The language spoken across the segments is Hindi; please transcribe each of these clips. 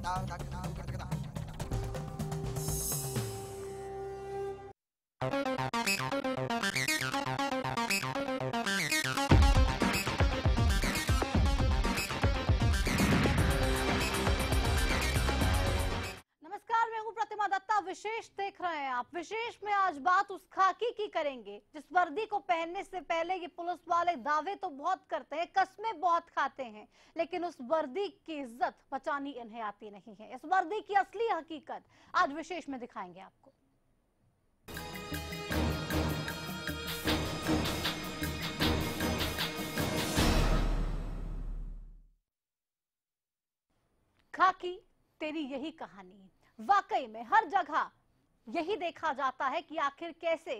नमस्कार, मैं हूं प्रतिमा दत्ता। विशेष देख रहे हैं आप। विशेष में आज बात उस खाकी की करेंगे जिस वर्दी को पहनने से पहले ये पुलिस वाले दावे तो बहुत करते हैं, कस्में बहुत खाते हैं, लेकिन उस वर्दी की इज्जत बचानी इन्हें आती नहीं है। इस वर्दी की असली हकीकत आज विशेष में दिखाएंगे आपको। खाकी तेरी यही कहानी। वाकई में हर जगह यही देखा जाता है कि आखिर कैसे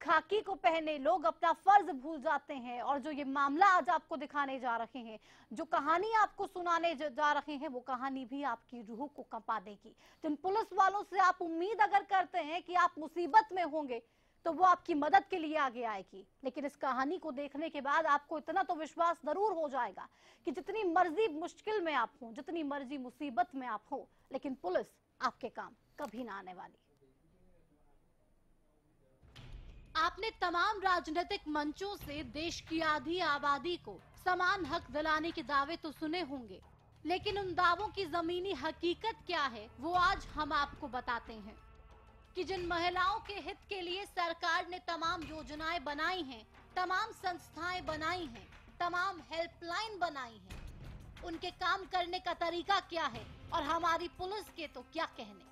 खाकी को पहने लोग अपना फर्ज भूल जाते हैं। और जो ये मामला आज आपको दिखाने जा रहे हैं, जो कहानी आपको सुनाने जा रहे हैं, वो कहानी भी आपकी रूह को कंपा देगी। जिन पुलिस वालों से आप उम्मीद अगर करते हैं कि आप मुसीबत में होंगे तो वो आपकी मदद के लिए आगे आएगी, लेकिन इस कहानी को देखने के बाद आपको इतना तो विश्वास जरूर हो जाएगा कि जितनी मर्जी मुश्किल में आप हो, जितनी मर्जी मुसीबत में आप हो, लेकिन पुलिस आपके काम कभी ना आने वाली। आपने तमाम राजनीतिक मंचों से देश की आधी आबादी को समान हक दिलाने के दावे तो सुने होंगे, लेकिन उन दावों की जमीनी हकीकत क्या है वो आज हम आपको बताते हैं कि जिन महिलाओं के हित के लिए सरकार ने तमाम योजनाएं बनाई हैं, तमाम संस्थाएं बनाई हैं, तमाम हेल्पलाइन बनाई हैं, उनके काम करने का तरीका क्या है और हमारी पुलिस के तो क्या कहने।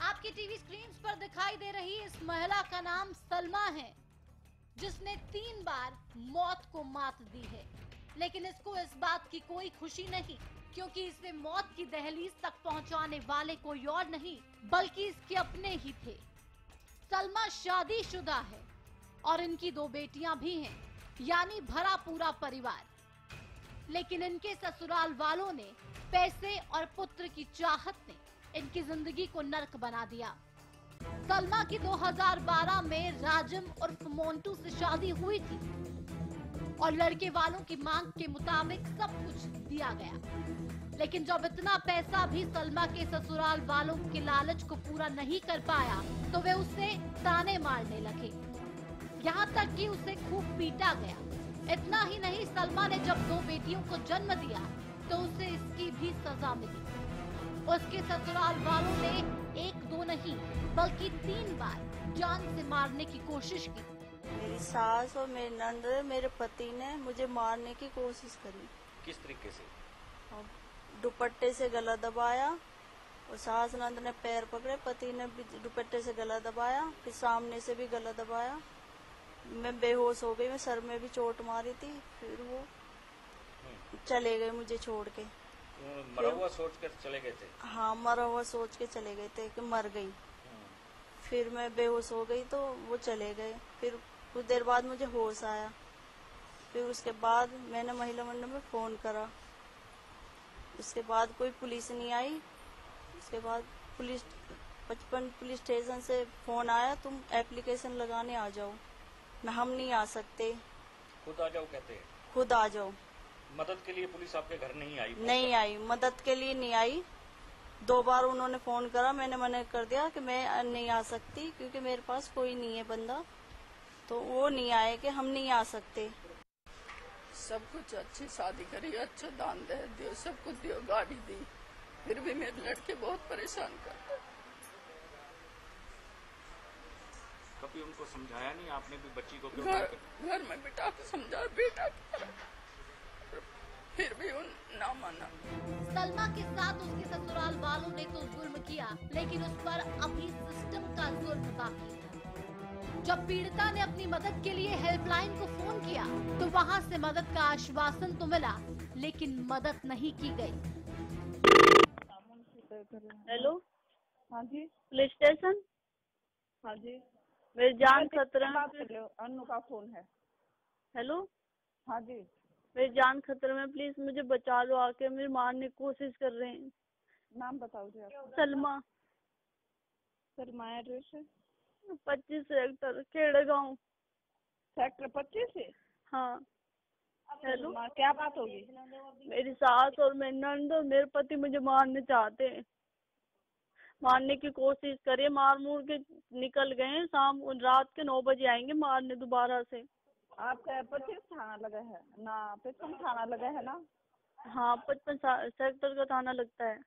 आपकी टीवी स्क्रीन पर दिखाई दे रही इस महिला का नाम सलमा है, जिसने 3 बार मौत को मात दी है, लेकिन इसको इस बात की कोई खुशी नहीं, क्योंकि इसे मौत की दहलीज तक पहुंचाने वाले कोई और नहीं बल्कि इसके अपने ही थे। सलमा शादीशुदा है और इनकी 2 बेटियां भी हैं, यानी भरा पूरा परिवार। लेकिन इनके ससुराल वालों ने पैसे और पुत्र की चाहत ने इनकी जिंदगी को नर्क बना दिया। सलमा की 2012 में राजम उर्फ मोंटू से शादी हुई थी और लड़के वालों की मांग के मुताबिक सब कुछ दिया गया, लेकिन जब इतना पैसा भी सलमा के ससुराल वालों के लालच को पूरा नहीं कर पाया तो वे उसे ताने मारने लगे, यहाँ तक कि उसे खूब पीटा गया। इतना ही नहीं, सलमा ने जब 2 बेटियों को जन्म दिया तो उसे इसकी भी सजा मिली। उसके ससुराल वालों ने 1-2 नहीं बल्कि 3 बार जान से मारने की कोशिश की। मेरी सास और मेरी नंद, मेरे पति ने मुझे मारने की कोशिश करी। किस तरीके से? और दुपट्टे से गला दबाया और सास नंद ने पैर पकड़े, पति ने भी दुपट्टे से गला दबाया, फिर सामने से भी गला दबाया। मैं बेहोश हो गई, मैं सर में भी चोट मारी थी। फिर वो चले गए मुझे छोड़ के। मरा हुआ सोच कर चले गए थे? हाँ, मरा हुआ सोच के चले गए थे कि मर गई। फिर मैं बेहोश हो गई तो वो चले गए। फिर कुछ देर बाद मुझे होश आया। फिर उसके बाद मैंने महिला मंडल में फोन करा। उसके बाद कोई पुलिस नहीं आई। उसके बाद 55 पुलिस स्टेशन से फोन आया, तुम एप्लीकेशन लगाने आ जाओ। हम नहीं आ सकते। खुद आ जाओ कहते हैं? खुद आ जाओ। मदद के लिए पुलिस आपके घर नहीं आई? नहीं आई, मदद के लिए नहीं आई। 2 बार उन्होंने फोन करा, मैंने मना कर दिया कि मैं नहीं आ सकती क्योंकि मेरे पास कोई नहीं है बंदा। तो वो नहीं आए कि हम नहीं आ सकते। सब कुछ अच्छी शादी करी, अच्छा दान दे दियो, सब कुछ दियो, गाड़ी दी, फिर भी मेरे लड़के बहुत परेशान करते। कभी उनको समझाया नहीं आपने भी बच्ची को? घर में बिठा के समझा, बेटा फिर भी उन ना माना। सलमा के साथ उसके ससुराल वालों ने तो जुल्म किया, लेकिन उस पर अभी सिस्टम का जुल्म बाकी था। जब पीड़िता ने अपनी मदद के लिए हेल्पलाइन को फोन किया तो वहां से मदद का आश्वासन तो मिला, लेकिन मदद नहीं की गई। हेलो, हाँ जी, पुलिस स्टेशन। हाँ जी, मेरी जान खतरे में। अनु का फोन है। हेलो, हाँ जी, मेरी जान खतरे में, प्लीज मुझे बचा लो, आके मेरे मारने की कोशिश कर रहे हैं। नाम बताओ जी आप। सलमा। सलमा, एड्रेस है 25 सेक्टर खेड़ा गाँव। सेक्टर 25 से? हाँ। हेलो, माँ क्या बात होगी? मेरी सास और मेरी नंद और मेरे पति मुझे मारने चाहते हैं, मारने की कोशिश करिए, मार मूर के निकल गए हैं। रात के 9 बजे आएंगे मारने दोबारा से। आपका 25 थाना लगा है ना? 55 थाना लगा है ना? हाँ, 55 सेक्टर का थाना लगता है।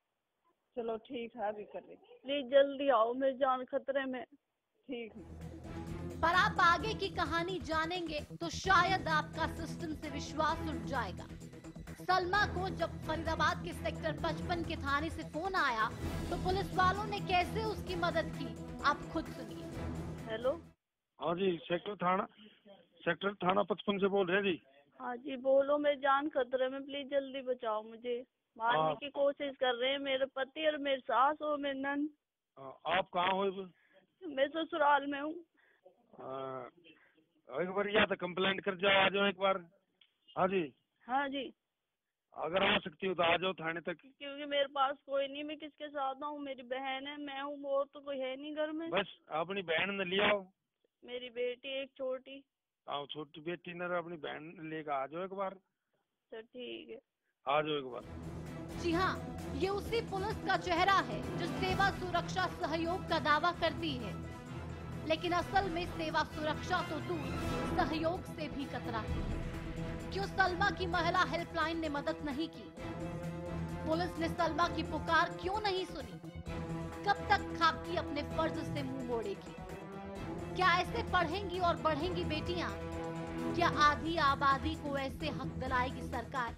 चलो ठीक है, अभी कर रही। प्लीज जल्दी आओ, मेरी जान खतरे में। ठीक है। पर आप आगे की कहानी जानेंगे तो शायद आपका सिस्टम से विश्वास उठ जाएगा। सलमा को जब फरीदाबाद के सेक्टर 55 के थाने से फोन आया तो पुलिस वालों ने कैसे उसकी मदद की, आप खुद सुनिए। हेलो, हाँ जी, सेक्टर थाना 55 से बोल रहे हैं जी। हाँ जी बोलो, मेरी जान खतरे में, प्लीज जल्दी बचाओ मुझे। मारने की कोशिश कर रहे हैं मेरे पति और मेरी सास और मेरी नंद। आप कहाँ हो? मैं ससुराल में हूँ। एक बार या तो कंप्लेंट कर जाओ, आ जाओ एक बार। हाँ जी, हाँ जी, अगर आ सकती हो तो आ जाओ थाने तक। क्योंकि मेरे पास कोई नहीं, मैं किसके साथ आऊँ? मेरी बहन है, मैं हूँ, और तो कोई है नहीं घर में। बस अपनी बहन ने ले आओ। मेरी बेटी एक छोटी। आओ, छोटी बेटी ने अपनी बहन लेकर आ जाओ एक बार। तो ठीक है, आ जाओ एक बार। जी हाँ, ये उसी पुलिस का चेहरा है जो सेवा सुरक्षा सहयोग का दावा करती है, लेकिन असल में सेवा सुरक्षा तो दूर, सहयोग से भी कतराती है। क्यों सलमा की महिला हेल्पलाइन ने मदद नहीं की? पुलिस ने सलमा की पुकार क्यों नहीं सुनी? कब तक खाकी अपने फर्ज से मुंह मोड़ेगी? क्या ऐसे पढ़ेंगी और बढ़ेंगी बेटियां? क्या आधी आबादी को ऐसे हक दिलाएगी सरकार?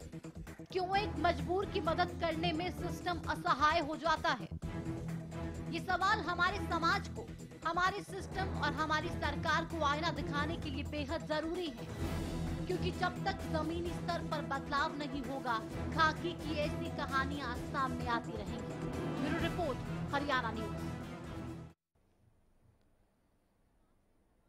क्यों एक मजबूर की मदद करने में सिस्टम असहाय हो जाता है? ये सवाल हमारे समाज को, हमारे सिस्टम और हमारी सरकार को आईना दिखाने के लिए बेहद जरूरी है, क्योंकि जब तक जमीनी स्तर पर बदलाव नहीं होगा, खाकी की ऐसी कहानियां सामने आती रहेंगी। Bureau report, Haryana news.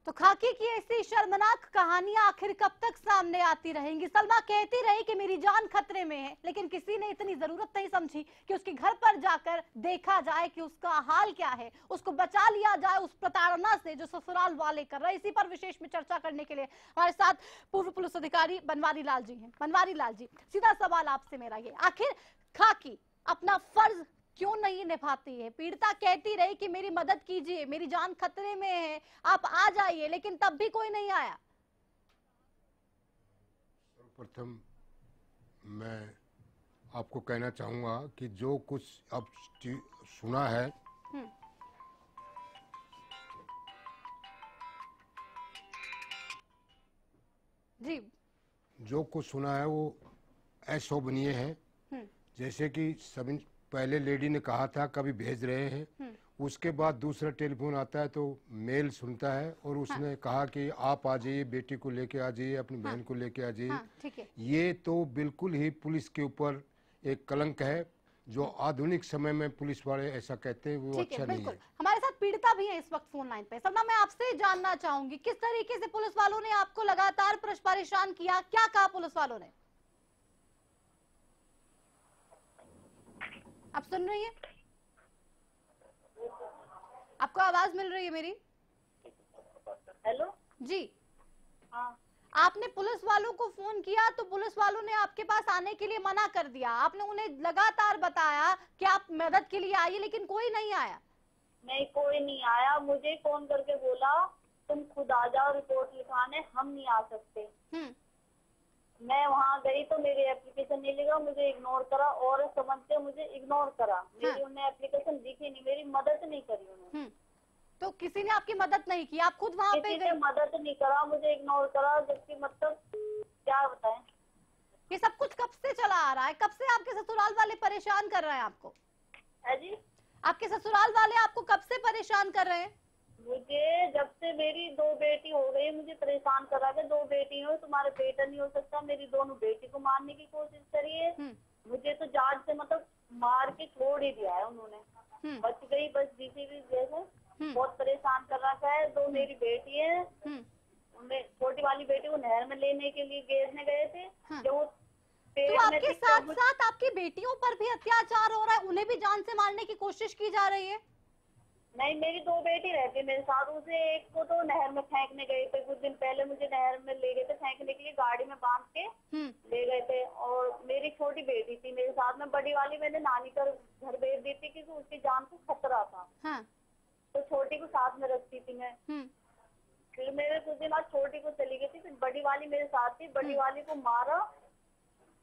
तो खाकी की ऐसी शर्मनाक कहानियां आखिर कब तक सामने आती रहेंगी? सलमा कहती रही कि मेरी जान खतरे में है, लेकिन किसी ने इतनी जरूरत नहीं समझी कि उसके घर पर जाकर देखा जाए कि उसका हाल क्या है, उसको बचा लिया जाए उस प्रताड़ना से जो ससुराल वाले कर रहे हैं। इसी पर विशेष में चर्चा करने के लिए हमारे साथ पूर्व पुलिस अधिकारी बनवारी लाल जी हैं। बनवारी लाल जी, सीधा सवाल आपसे मेरा ये, आखिर खाकी अपना फर्ज क्यों नहीं निभाती है? पीड़िता कहती रही कि मेरी मदद कीजिए, मेरी जान खतरे में है, आप आ जाइए, लेकिन तब भी कोई नहीं आया। सर्वप्रथम मैं आपको कहना चाहूंगा कि जो कुछ अब सुना है, जी, जो कुछ सुना है वो अशोभनीय है। जैसे कि सभी पहले लेडी ने कहा था कभी भेज रहे हैं, उसके बाद दूसरा टेलीफोन आता है तो मेल सुनता है और उसने कहा कि आप आ जाइए, बेटी को लेके आ जाइए, अपनी बहन को लेके आ जाइए। ठीक है। ये तो बिल्कुल ही पुलिस के ऊपर एक कलंक है। जो आधुनिक समय में पुलिस वाले ऐसा कहते हैं वो अच्छा नहीं है। हमारे साथ पीड़िता भी है इस वक्त फोन लाइन पे। सलमा, मैं आपसे जानना चाहूंगी, किस तरीके से पुलिस वालों ने आपको लगातार परेशान किया? क्या कहा पुलिस वालों ने? आप सुन रही हैं? आपको आवाज मिल रही है मेरी? हेलो जी, हाँ, आपने पुलिस वालों को फोन किया तो पुलिस वालों ने आपके पास आने के लिए मना कर दिया। आपने उन्हें लगातार बताया कि आप मदद के लिए आइए, लेकिन कोई नहीं आया। नहीं, कोई नहीं आया। मुझे फोन करके बोला तुम खुद आ जाओ रिपोर्ट लिखाने, हम नहीं आ सकते। मैं वहाँ गई तो मेरी एप्लीकेशन नहीं लिखा, मुझे इग्नोर करा और समझ के मुझे इग्नोर करा। मेरी उन्हें एप्लीकेशन दिखी नहीं, मेरी मदद नहीं करी उन्होंने। तो किसी ने आपकी मदद नहीं की, आप खुद वहाँ पे गए? मदद नहीं करा, मुझे इग्नोर करा, जबकि मतलब क्या बताएं। ये सब कुछ कब से चला आ रहा है? कब से आपके ससुराल वाले परेशान कर रहे हैं आपको? है जी, आपके ससुराल वाले आपको कब से परेशान कर रहे हैं? मुझे जब से मेरी 2 बेटी हो गई मुझे परेशान करा के, 2 बेटी हो, तुम्हारे बेटा नहीं हो सकता। मेरी दोनों बेटी को मारने की कोशिश करी है। मुझे तो जान से मतलब मार के छोड़ ही दिया है उन्होंने। बच गई बस जीसीबी जैसे। बहुत परेशान कर रखा है। 2 मेरी बेटी है, छोटी वाली बेटी को नहर में लेने के लिए गिरने गए थे। जो तो आपके साथ साथ आपकी बेटियों पर भी अत्याचार हो रहा है, उन्हें भी जान से मारने की कोशिश की जा रही है? नहीं, मेरी 2 बेटी रहती है मेरे साथ। उसे एक को तो नहर में फेंकने गए थे कुछ दिन पहले, मुझे नहर में ले गए थे फेंकने के लिए, गाड़ी में बांध के ले गए थे। और मेरी छोटी बेटी थी मेरे साथ में, बड़ी वाली मैंने नानी का घर भेज दी थी क्योंकि उसकी जान को खतरा था। हाँ। तो छोटी को साथ में रखती थी मैं। फिर मेरे कुछ दिन बाद छोटी को चली गई थी, फिर बड़ी वाली मेरे साथ थी। बड़ी वाली को मारा,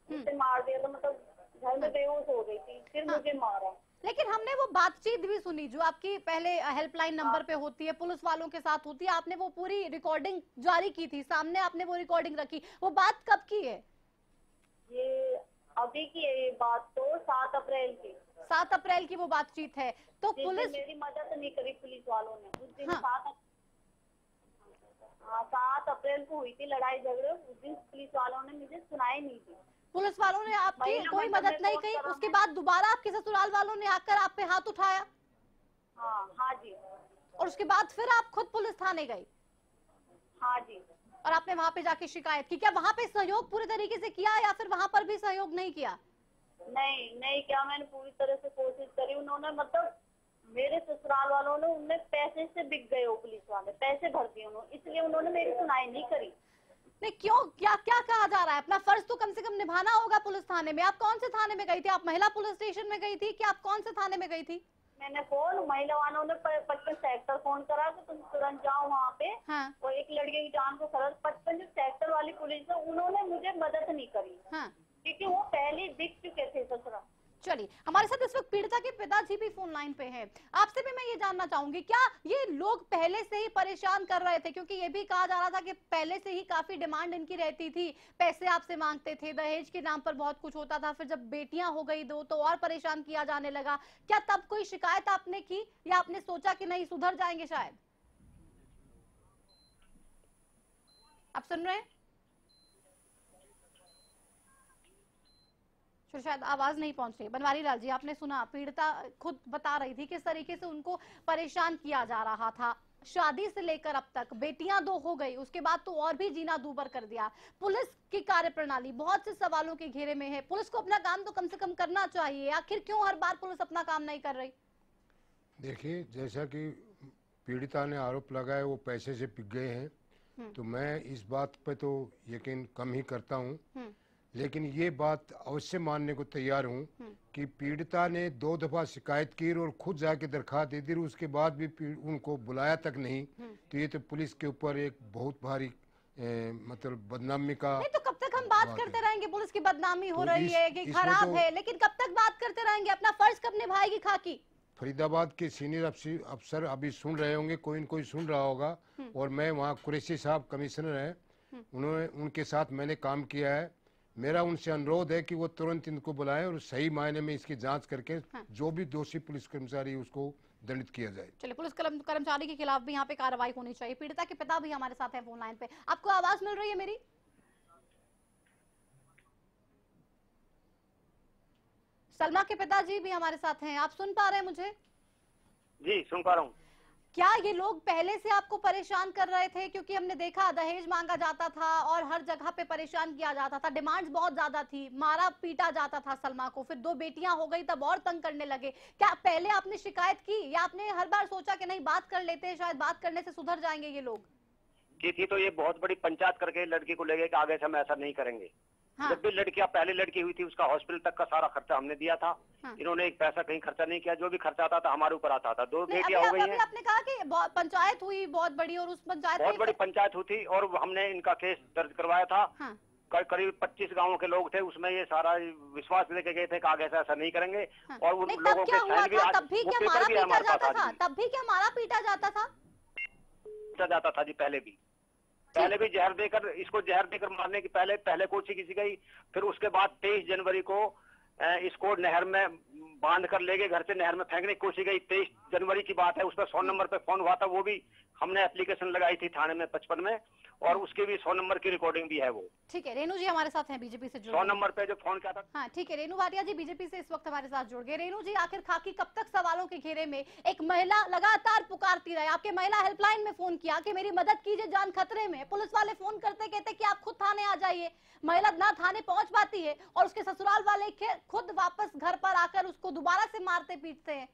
उसे मार दिया था, मतलब घर में बेहोश हो गई थी, फिर मुझे मारा। लेकिन हमने वो बातचीत भी सुनी जो आपकी पहले हेल्पलाइन नंबर पे होती है, पुलिस वालों के साथ होती है, आपने वो पूरी रिकॉर्डिंग जारी की थी, सामने आपने वो रिकॉर्डिंग रखी। वो बात कब की है? ये अभी की है ये बात, तो 7 अप्रैल की। 7 अप्रैल की वो बातचीत है। तो पुलिस मेरी मदद नहीं करी पुलिस वालों ने उस दिन। 7 अप्रैल को हुई थी लड़ाई झगड़े, उस दिन पुलिस वालों ने मुझे सुनाई नहीं दी। पुलिस वालों ने आपकी कोई मदद नहीं की? उसके बाद दोबारा आपके ससुराल वालों ने आकर आप पे हाथ उठाया? हाँ जी। और उसके बाद फिर आप खुद पुलिस थाने गई? हाँ जी। और आपने वहाँ पे जाके शिकायत की? क्या वहाँ पे सहयोग पूरे तरीके से किया या फिर वहाँ पर भी सहयोग नहीं किया? नहीं क्या, मैंने पूरी तरह से कोशिश करी। उन्होंने मतलब मेरे ससुराल वालों ने, उनने पैसे से बिक गए वो पुलिस वाले, पैसे भर दिए उन्होंने, इसलिए उन्होंने मेरी सुनाई नहीं करी। नहीं क्यों, क्या क्या कहा जा रहा है? अपना फर्ज तो कम से कम निभाना होगा पुलिस थाने में। आप कौन से थाने में गई थी? आप महिला पुलिस स्टेशन में गई थी कि आप कौन से थाने में गई थी? मैंने फोन, महिला वालों ने 55 सेक्टर फोन करा कि तुम तुरंत जाओ वहाँ पे। हाँ। और एक लड़के की जान को खतरा। 55 सेक्टर वाली पुलिस है, उन्होंने मुझे मदद नहीं करी। हाँ। क्योंकि वो पहले दिख चुके थे ससुरा। चलिए, हमारे साथ इस वक्त पीड़िता के पिताजी भी फोन लाइन पे हैं। आपसे भी मैं ये जानना चाहूंगी, क्या ये लोग पहले से ही परेशान कर रहे थे? क्योंकि ये भी कहा जा रहा था कि पहले से ही काफी डिमांड इनकी रहती थी, पैसे आपसे मांगते थे, दहेज के नाम पर बहुत कुछ होता था। फिर जब बेटियां हो गई 2 तो और परेशान किया जाने लगा। क्या तब कोई शिकायत आपने की या आपने सोचा कि नहीं सुधर जाएंगे शायद? आप सुन रहे हैं? शायद आवाज नहीं पहुंच रही। बनवारी लाल जी, आपने सुना, पीड़िता खुद बता रही थी किस तरीके से उनको परेशान किया जा रहा था। शादी से लेकर अब तक बेटियां 2 हो गई, उसके बाद तो और भी जीना दूभर कर दिया। पुलिस की कार्यप्रणाली बहुत से सवालों के घेरे में है। पुलिस को अपना काम तो कम से कम करना चाहिए, आखिर क्यों हर बार पुलिस अपना काम नहीं कर रही? देखिए, जैसा कि पीड़िता ने आरोप लगाया वो पैसे से पिघ गए हैं, तो मैं इस बात पे तो यकीन कम ही करता हूँ। लेकिन ये बात अवश्य मानने को तैयार हूँ कि पीड़िता ने 2 दफा शिकायत की और खुद जाके दरखास्त दे दी, उसके बाद भी उनको बुलाया तक नहीं। तो ये तो पुलिस के ऊपर एक बहुत भारी मतलब बदनामी का। नहीं तो कब तक हम बात करते रहेंगे पुलिस की बदनामी हो रही है कि खराब है, लेकिन कब तक बात करते रहेंगे? अपना फर्ज कब निभाएगी खाकी? फरीदाबाद के सीनियर अफसर अभी सुन रहे होंगे, कोई न कोई सुन रहा होगा। और मैं वहाँ कुरैशी साहब कमिश्नर हैं, उन्होंने उनके साथ मैंने काम किया है। मेरा उनसे अनुरोध है कि वो तुरंत इनको बुलाएं और सही मायने में इसकी जांच करके जो भी दोषी पुलिस कर्मचारी उसको दंडित किया जाए। चलिए, पुलिस कर्मचारी के खिलाफ भी यहाँ पे कार्रवाई होनी चाहिए। पीड़िता के पिता भी हमारे साथ हैं फोन लाइन पे। आपको आवाज मिल रही है मेरी? सलमा के पिताजी भी हमारे साथ हैं, आप सुन पा रहे हैं मुझे? जी सुन पा रहा हूँ। क्या ये लोग पहले से आपको परेशान कर रहे थे? क्योंकि हमने देखा दहेज मांगा जाता था और हर जगह पे परेशान किया जाता था, डिमांड्स बहुत ज्यादा थी, मारा पीटा जाता था सलमा को। फिर 2 बेटियां हो गई तब और तंग करने लगे। क्या पहले आपने शिकायत की या आपने हर बार सोचा कि नहीं बात कर लेते हैं, शायद बात करने से सुधर जाएंगे ये लोग? की थी तो ये बहुत बड़ी पंचायत करके लड़की को ले गए कि आगे से हम ऐसा नहीं करेंगे। हाँ। जब भी लड़कियां पहली लड़की हुई थी उसका हॉस्पिटल तक का सारा खर्चा हमने दिया था। हाँ। इन्होंने एक पैसा कहीं खर्चा नहीं किया, जो भी खर्चा आता था हमारे ऊपर आता था। 2 बेटियां हो गई हैं। आपने कहा कि पंचायत हुई बहुत बड़ी और उस पंचायत बहुत बड़ी पंचायत हुई थी और हमने इनका केस दर्ज करवाया था। हाँ। करीब 25 गाँव के लोग थे, उसमें ये सारा विश्वास लेके गए थे कि आगे से ऐसा नहीं करेंगे। हाँ। और उन लोगों के साइन भी तब भी क्या मारा पीटा जाता था जी? पहले भी जहर देकर, इसको जहर देकर मारने की पहले कोशिश की गई। फिर उसके बाद 23 जनवरी को इसको नहर में बांध कर ले गए, घर से नहर में फेंकने की कोशिश गई। 23 जनवरी की बात है। उस पर 100 नंबर पे फोन हुआ था, वो भी हमने एप्लीकेशन लगाई थी थाने में 55 में, और उसके भी 100 नंबर की रिकॉर्डिंग भी है वो। ठीक है, रेनू जी हमारे साथ हैं बीजेपी से जुड़ 100 नंबर पे जो फोन किया था। हाँ ठीक है, रेनू भाटिया जी बीजेपी से इस वक्त हमारे साथ जुड़ गए। रेनू जी, आखिर खाकी कब तक सवालों के घेरे में? एक महिला लगातार पुकारती रहे, आपके महिला हेल्पलाइन में फोन किया कि मेरी मदद कीजिए, जान खतरे में। पुलिस वाले फोन करते कहते कि आप खुद थाने आ जाइए। महिला ना थाने पहुंच पाती है और उसके ससुराल वाले खुद वापस घर पर आकर उसको दोबारा से मारते पीटते हैं।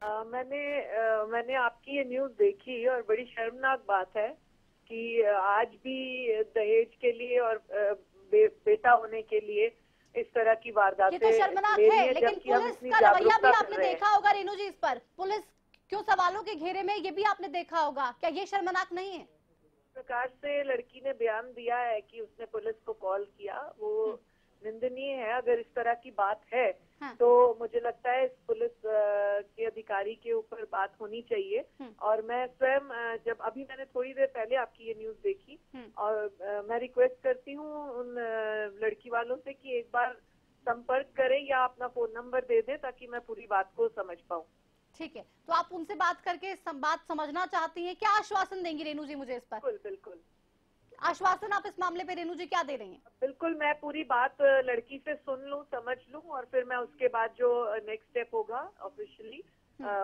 मैंने आपकी ये न्यूज देखी और बड़ी शर्मनाक बात है कि आज भी दहेज के लिए और बेटा होने के लिए इस तरह की वारदातें, ये तो शर्मनाक है, लेकिन पुलिस का रवैया भी आपने देखा होगा रेणु जी। इस पर पुलिस क्यों सवालों के घेरे में, ये भी आपने देखा होगा। क्या ये शर्मनाक नहीं है? प्रकार से लड़की ने बयान दिया है कि उसने पुलिस को कॉल किया, वो निंदनीय है। अगर इस तरह की बात है तो मुझे लगता है इस पुलिस के अधिकारी के ऊपर बात होनी चाहिए। और मैं स्वयं जब अभी मैंने थोड़ी देर पहले आपकी ये न्यूज देखी और मैं रिक्वेस्ट करती हूँ उन लड़की वालों से कि एक बार संपर्क करें या अपना फोन नंबर दे दें ताकि मैं पूरी बात को समझ पाऊँ। ठीक है, तो आप उनसे बात करके बात समझना चाहती हैं। क्या आश्वासन देंगी रेणु जी मुझे इस पर? बिल्कुल बिल्कुल आश्वासन आप इस मामले पे रेणु जी क्या दे रही हैं? बिल्कुल, मैं पूरी बात लड़की से सुन लूं, समझ लूं और फिर मैं उसके बाद जो नेक्स्ट स्टेप होगा ऑफिशियली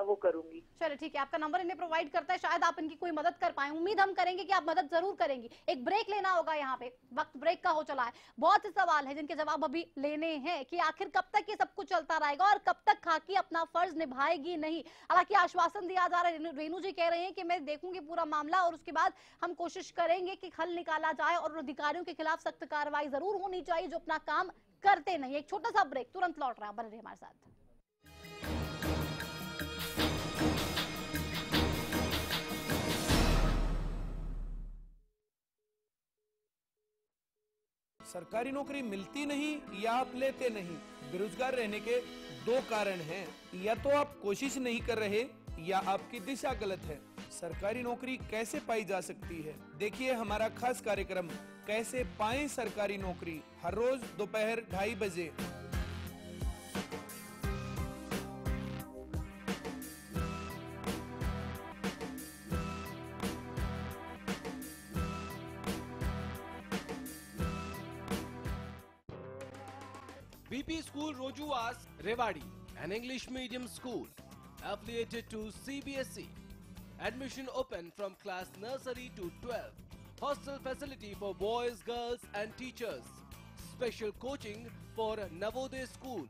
वो करूंगी। चलिए ठीक है, आपका नंबर इन्हें प्रोवाइड करता है, शायद आप इनकी कोई मदद कर पाए। उम्मीद हम करेंगे कि आप मदद जरूर करेंगी। एक ब्रेक लेना होगा, यहाँ पे वक्त ब्रेक का हो चला है। बहुत से सवाल है जिनके जवाब अभी लेने हैं कि आखिर कब तक ये सब कुछ चलता रहेगा और कब तक खाकी अपना फर्ज निभाएगी नहीं। हालांकि आश्वासन दिया जा रहा है, रेणु जी कह रहे हैं कि मैं देखूंगी पूरा मामला और उसके बाद हम कोशिश करेंगे कि हल निकाला जाए और अधिकारियों के खिलाफ सख्त कार्रवाई जरूर होनी चाहिए जो अपना काम करते नहीं। एक छोटा सा ब्रेक, तुरंत लौट रहा है, बने रहिए हमारे साथ। सरकारी नौकरी मिलती नहीं या आप लेते नहीं, बेरोजगार रहने के दो कारण हैं। या तो आप कोशिश नहीं कर रहे या आपकी दिशा गलत है। सरकारी नौकरी कैसे पाई जा सकती है, देखिए हमारा खास कार्यक्रम कैसे पाएं सरकारी नौकरी, हर रोज दोपहर 2:30 बजे। BP School Rojuwas, Rewari, an English medium school affiliated to CBSE. Admission open from class nursery to 12. Hostel facility for boys, girls and teachers. Special coaching for Navodaya School,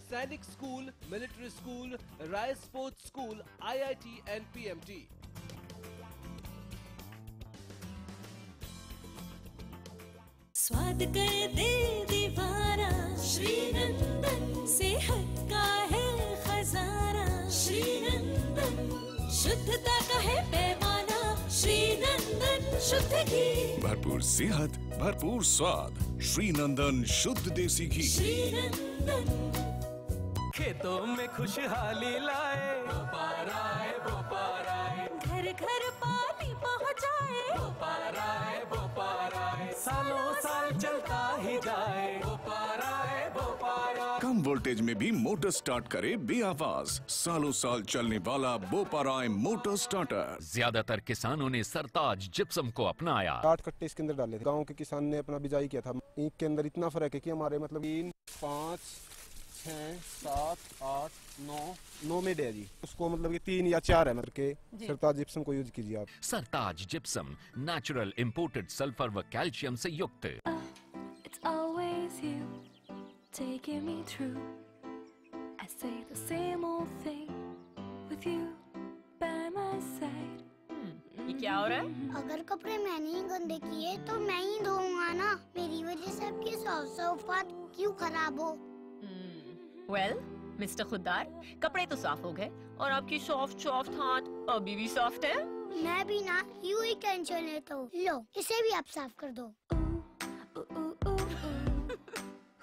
Sainik School, Military School, Rice Sports School, IIT and PMT. स्वाद कर दे दीवाना श्रीनंदन, सेहत का है खजाना श्रीनंदन, शुद्धता का है पैमाना श्रीनंदन, शुद्ध घी, भरपूर सेहत, भरपूर स्वाद, श्रीनंदन शुद्ध देसी घी। श्रीनंदन खेतों में खुशहाली लाए, बोपारा है बोपारा है, घर घर पानी पहुँचाए, बोपारा है बोपारा है, सालों साल चलता ही जाए, बोपारा है बोपारा। कम वोल्टेज में भी मोटर स्टार्ट करे बेआवाज, सालों साल चलने वाला बोपाराय मोटर स्टार्टर। ज्यादातर किसानों ने सरताज जिप्सम को अपनाया। 8 कट्टे इसके अंदर डाले थे। गांव के किसान ने अपना बिजाई किया था। ईंट के अंदर इतना फर्क है कि हमारे मतलब 3, 5, 6, 7, 8, 9 में दे जी उसको मतलब कि 3 या 4 है मतलब के सरताज जिप्सम को यूज कीजिए आप। सरताज जिप्सम नेचुरल इंपोर्टेड सल्फर व कैल्शियम से युक्त। It's always you taking me through. I say the same old thing with you by my side. ये क्या हो रहा है? अगर कपड़े मैंने ही गंदे किए तो मैं ही धोऊंगा ना। मेरी वजह से आपके सॉफ्ट क्यों खराब हो? वेल मिस्टर खुद्दार, कपड़े तो साफ हो गए और आपकी सॉफ्ट हाथ अभी भी सॉफ्ट है। मैं भी ना यूं ही टेंशन लेता हूँ। लो इसे भी आप साफ कर दो।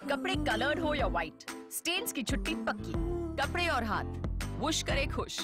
कपड़े कलर्ड हो या व्हाइट, स्टेन्स की छुट्टी पक्की। कपड़े और हाथ वुश करे खुश।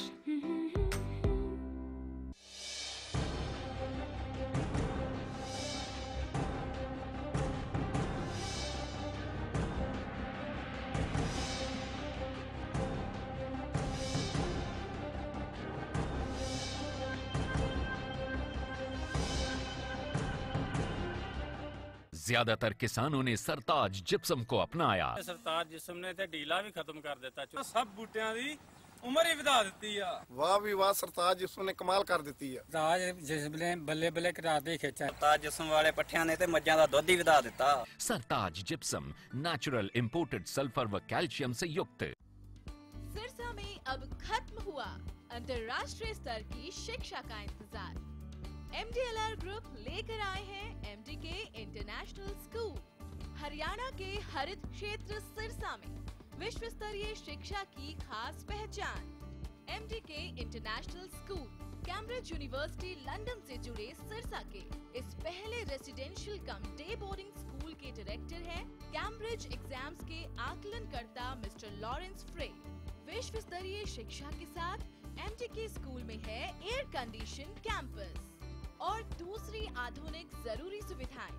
ज्यादातर किसानों ने सरताज जिप्सम को अपनाया। सरताज जिप्सम ने ते ढीला भी खत्म कर देता, सब बूटियां दी उम्र ही वधा ਦਿੱਤੀ ਆ। वाह भी वाह, सरताज जिप्सम ने कमाल कर ਦਿੱਤੀ ਆ। ਸਰਤਾਜ ਜਿਸਮ ਨੇ ਬੱਲੇ ਬੱਲੇ ਕਰਾ ਦੇ ਖੇਚਾ। सरताज जिप्सम वाले पट्ठियां ने ते मज्जां दा दुੱਧ ही वधा ਦਿੱਤਾ। सरताज जिप्सम नेचुरल इंपोर्टेड सल्फर व कैल्शियम से युक्त। सिरसा में अब खत्म हुआ अंतर्राष्ट्रीय स्तर की शिक्षा का इंतजार। MDLR ग्रुप लेकर आए हैं MDK इंटरनेशनल स्कूल। हरियाणा के हरित क्षेत्र सिरसा में विश्व स्तरीय शिक्षा की खास पहचान। MDK international school Cambridge university London से जुड़े सिरसा के इस पहले रेसिडेंशियल कम डे बोर्डिंग स्कूल के डायरेक्टर हैं कैम्ब्रिज एग्जाम्स के आकलनकर्ता मिस्टर लॉरेंस फ्रे। विश्व स्तरीय शिक्षा के साथ MDK स्कूल में है एयर कंडीशन कैंपस और दूसरी आधुनिक जरूरी सुविधाएं,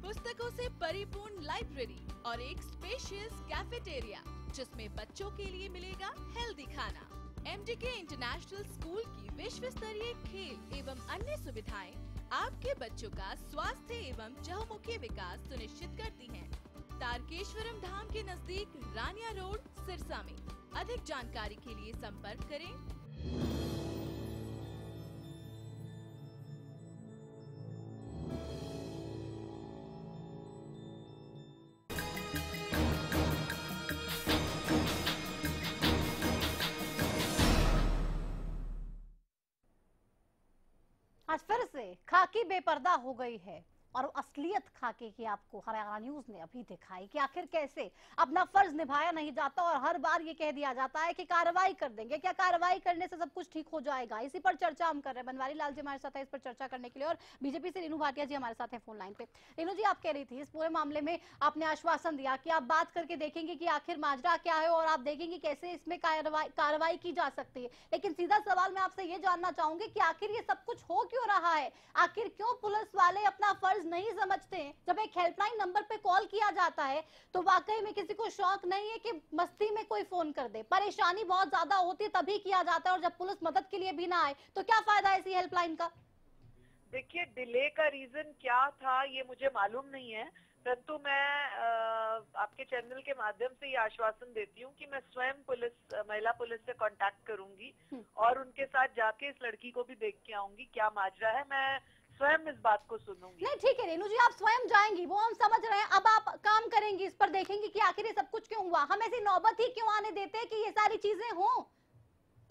पुस्तकों से परिपूर्ण लाइब्रेरी और एक स्पेशियस कैफेटेरिया जिसमें बच्चों के लिए मिलेगा हेल्दी खाना। MDK इंटरनेशनल स्कूल की विश्व स्तरीय खेल एवं अन्य सुविधाएं आपके बच्चों का स्वास्थ्य एवं चहुमुखी विकास सुनिश्चित करती हैं। तारकेश्वरम धाम के नजदीक रानिया रोड सिरसा में। अधिक जानकारी के लिए संपर्क करें। आज फिर से खाकी बेपर्दा हो गई है और असलियत खाके की आपको हरियाणा न्यूज ने अभी दिखाई कि आखिर कैसे अपना फर्ज निभाया नहीं जाता और हर बार ये कह दिया जाता है कि कार्रवाई कर देंगे। क्या कार्रवाई करने से सब कुछ ठीक हो जाएगा? इसी पर चर्चा हम कर रहे हैं। बनवारी लाल जी हमारे साथ है इस पर चर्चा करने के लिए और बीजेपी से रेणु भाटिया जी हमारे साथ है फोन लाइन पे। रेणु जी, आप कह रही थी इस पूरे मामले में आपने आश्वासन दिया कि आप बात करके देखेंगे कि आखिर माजरा क्या है और आप देखेंगे कैसे इसमें कार्रवाई की जा सकती है। लेकिन सीधा सवाल मैं आपसे ये जानना चाहूंगी कि आखिर ये सब कुछ हो क्यों रहा है? आखिर क्यों पुलिस वाले अपना फर्ज नहीं समझते हैं? जब एक हेल्पलाइन नंबर पे कॉल किया जाता है तो वाकई में किसी को शौक नहीं है कि मस्ती में कोई फोन कर दे। परेशानी बहुत ज्यादा होती है तभी किया जाता है और जब पुलिस मदद के लिए भी ना आए तो क्या फायदा है ऐसी हेल्पलाइन का? देखिए, डिले का रीजन क्या था ये मुझे मालूम नहीं है, परंतु मैं आपके चैनल के माध्यम से ये आश्वासन देती हूँ कि मैं स्वयं महिला पुलिस से कांटेक्ट करूंगी और उनके साथ जाके इस लड़की को भी देख के आऊंगी क्या माजरा है। मैं स्वयं इस बात को सुनूंगी। नहीं, ठीक है रेणु जी, आप स्वयं जाएंगी वो हम समझ रहे हैं। अब आप काम करेंगी इस पर, देखेंगी कि आखिर ये सब कुछ क्यों हुआ। हम ऐसी नौबत ही क्यों आने देते हैं कि ये सारी चीजें हों?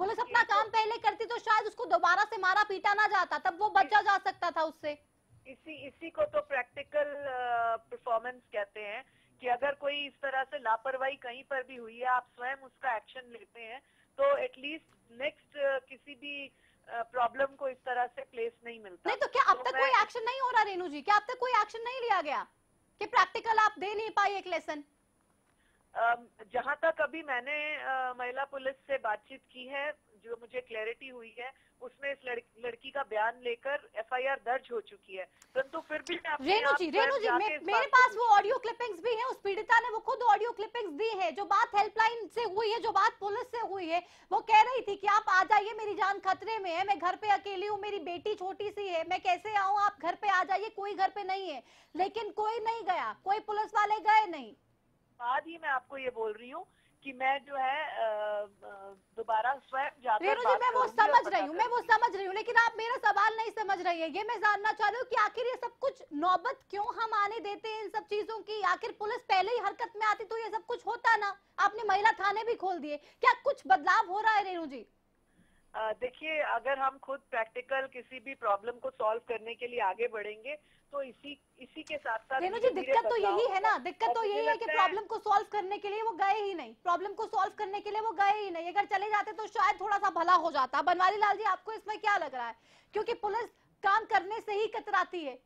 पुलिस अपना काम पहले करती तो शायद उसको दोबारा से मारा पीटा ना जाता, तब वो बचा जा सकता था उससे। इसी को तो प्रैक्टिकल परफॉर्मेंस कहते हैं कि अगर कोई इस तरह से लापरवाही कहीं पर भी हुई है, आप स्वयं उसका एक्शन लेते हैं तो एटलीस्ट नेक्स्ट किसी भी प्रॉब्लम को इस तरह से प्लेस नहीं मिलता। नहीं तो क्या अब तक कोई एक्शन नहीं हो रहा रेणु जी? क्या अब तक कोई एक्शन नहीं लिया गया कि प्रैक्टिकल आप दे नहीं पाई एक लेसन? जहां तक अभी मैंने महिला पुलिस से बातचीत की है, जो मुझे क्लैरिटी हुई है, उसमें इस लड़की का बयान लेकर FIR दर्ज हो चुकी है, परंतु फिर भी रेणु जी मेरे पास वो ऑडियो क्लिपिंग्स भी हैं। उस पीड़िता ने वो खुद ऑडियो क्लिपिंग्स दी है। जो बात हेल्पलाइन से हुई है, जो बात पुलिस से हुई है, वो कह रही थी कि आप आ जाइए, मेरी जान खतरे में है, मैं घर पे अकेली हूँ, मेरी बेटी छोटी सी है, मैं कैसे आऊँ, आप घर पे आ जाइए, कोई घर पे नहीं है। लेकिन कोई नहीं गया, कोई पुलिस वाले गए नहीं। बाद ही मैं आपको ये बोल रही हूँ कि मैं जो है दोबारा स्वयं जाकर रेणु जी, मैं वो समझ रही हूँ, लेकिन आप मेरा सवाल नहीं समझ रही है। ये मैं जानना चाह रही हूँ कि आखिर ये सब कुछ नौबत क्यों हम आने देते हैं इन सब चीजों की? आखिर पुलिस पहले ही हरकत में आती तो ये सब कुछ होता ना। आपने महिला थाने भी खोल दिए, क्या कुछ बदलाव हो रहा है रेणु जी? देखिए, अगर हम खुद प्रैक्टिकल किसी भी प्रॉब्लम को सॉल्व करने के लिए आगे बढ़ेंगे तो इसी के साथ साथ रेणु जी दिक्कत तो यही है ना, दिक्कत तो यही है कि प्रॉब्लम को सॉल्व करने के लिए वो गए ही नहीं, प्रॉब्लम को सॉल्व करने के लिए वो गए ही नहीं। अगर चले जाते तो शायद थोड़ा सा भला हो जाता। बनवारी लाल जी, आपको इसमें क्या लग रहा है? क्योंकि पुलिस काम करने से ही कतराती है।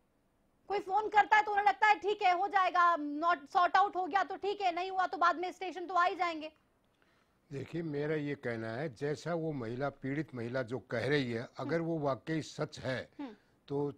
कोई फोन करता है तो उन्हें लगता है ठीक है हो जाएगा, नॉट सॉर्ट आउट हो गया तो ठीक है, नहीं हुआ तो बाद में स्टेशन तो आ ही जाएंगे। देखिए, मेरा ये कहना है जैसा वो महिला, पीड़ित महिला जो कह रही है, अगर वो वाकई सच है तो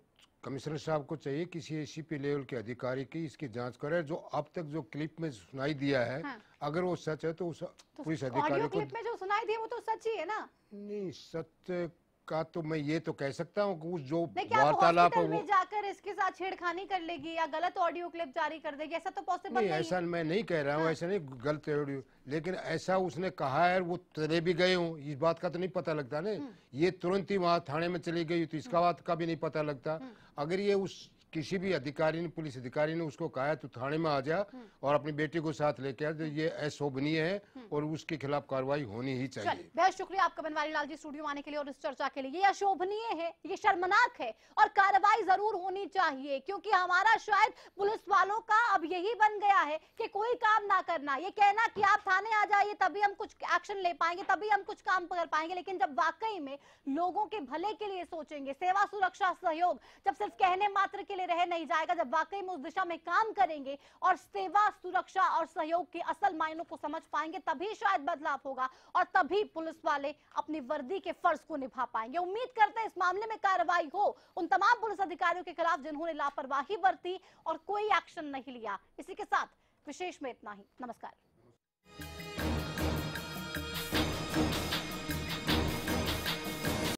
कमिश्नर साहब को चाहिए किसी ACP लेवल के अधिकारी की इसकी जांच करे। जो अब तक जो क्लिप में सुनाई दिया है, अगर वो सच है तो उस पुलिस अधिकारी को, क्लिप में जो सुनाई दिया वो तो सच ही है ना? नहीं, सत्य का तो मैं ये तो कह सकता हूँ कि उस जो वार्तालाप में जाकर इसके साथ छेड़खानी कर लेगी या गलत ऑडियो क्लिप जारी कर देगी, ऐसा तो पॉसिबल नहीं है। ऐसा मैं नहीं कह रहा हूँ, ऐसा नहीं गलत ऑडियो, लेकिन ऐसा उसने कहा है, वो चले भी गए हूँ, इस बात का तो नहीं पता लगता ना। ये तुरंत ही वहाँ थाने में चली गई तो इसका बात का भी नहीं पता लगता। अगर ये उस किसी भी अधिकारी ने, पुलिस अधिकारी ने उसको कहा तो थाने में आ जा और अपनी बेटी को साथ लेके आ, तो ये अशोभनीय है और उसके खिलाफ कार्रवाई होनी ही चाहिए। बहुत शुक्रिया आपका बनवारी लाल जी स्टूडियो आने के लिए और इस चर्चा के लिए। ये अशोभनीय है, ये शर्मनाक है और कार्रवाई जरूर होनी चाहिए, क्योंकि हमारा शायद पुलिस वालों का अब यही बन गया है कि कोई काम ना करना, ये कहना कि आप थाने आ जाइए तभी हम कुछ एक्शन ले पाएंगे, तभी हम कुछ काम कर पाएंगे। लेकिन जब वाकई में लोगों के भले के लिए सोचेंगे, सेवा सुरक्षा सहयोग जब सिर्फ कहने मात्र के लिए रह नहीं जाएगा, जब वाकई में उस दिशा में काम करेंगे और सेवा सुरक्षा और सहयोग के असल मायनों को समझ पाएंगे, तभी शायद बदलाव होगा और तभी पुलिस वाले अपनी वर्दी के फर्ज को निभा पाएंगे। उम्मीद करते हैं इस मामले में कार्रवाई हो उन तमाम पुलिस अधिकारियों के खिलाफ जिन्होंने लापरवाही बरती और कोई एक्शन नहीं लिया। इसी के साथ विशेष में इतना ही। नमस्कार।